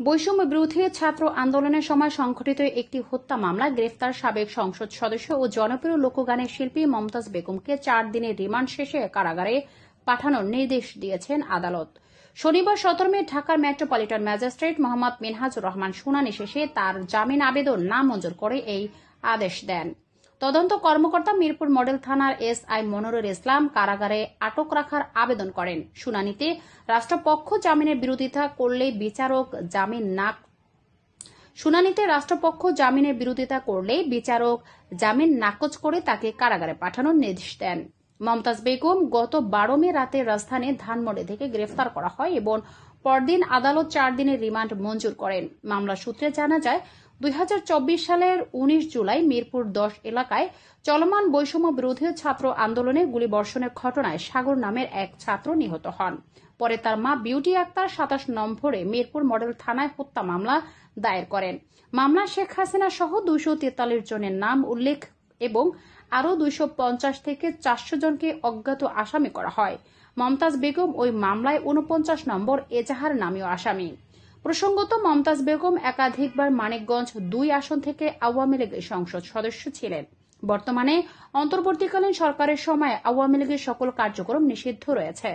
বৈষম্য বিরোধী ছাত্র আন্দোলনের সময় সংঘটিত একটি হত্যা মামলায় গ্রেফতার সাবেক সংসদ সদস্য ও জনপ্রিয় লোকগানের শিল্পী মমতাজ বেগমকে 4 দিনের রিমান্ড শেষে কারাগারে পাঠানোর নির্দেশ দিয়েছেন আদালত। শনিবার 17 মে ঢাকার মেট্রোপলিটন ম্যাজিস্ট্রেট মোহাম্মদ মিনহাজুর রহমান শুনানি শেষে তার জামিন আবেদন নামঞ্জুর করে এই আদেশ দেন। তদন্ত কর্মকর্তা মিরপুর মডেল থানার এসআই মনিরুল ইসলাম কারাগারে আটক রাখার আবেদন করেন। শুনানিতে রাষ্ট্রপক্ষ জামিনের বিরোধিতা করলে বিচারক জামিন নাকচ করে তাকে কারাগারে পাঠানোর নির্দেশ দেন। মমতাজ বেগম গত 12 মে রাতে রাজধানী ধানমন্ডি থেকে গ্রেফতার করা হয় এবং পরদিন আদালত 4 দিনের রিমান্ড মঞ্জুর করেন। মামলা সূত্রে জানা যায়, 2024 সালের 19 জুলাই মিরপুর 10 এলাকায় চলমান বৈষম্য বিরোধী ছাত্র আন্দোলনে গুলিবর্ষণের ঘটনায় সাগর নামের এক ছাত্র নিহত হন। পরে তার মা বিউটি আক্তার 27 নম্বরে মিরপুর মডেল থানায় হত্যা মামলা দায়ের করেন। মামলা শেখ হাসিনা সহ 243 জনের নাম উল্লেখ এবং আরও 250 থেকে 400 জনকে অজ্ঞাত আসামি করা হয়। মমতাজ বেগম ওই মামলায় 49 নম্বর এজাহার নামীয় আসামি। প্রসঙ্গত, মমতাজ বেগম একাধিকবার মানিকগঞ্জ 2 আসন থেকে আওয়ামী লীগের সংসদ সদস্য ছিলেন। বর্তমানে অন্তর্বর্তীকালীন সরকারের সময় আওয়ামী লীগের সকল কার্যক্রম নিষিদ্ধ রয়েছে।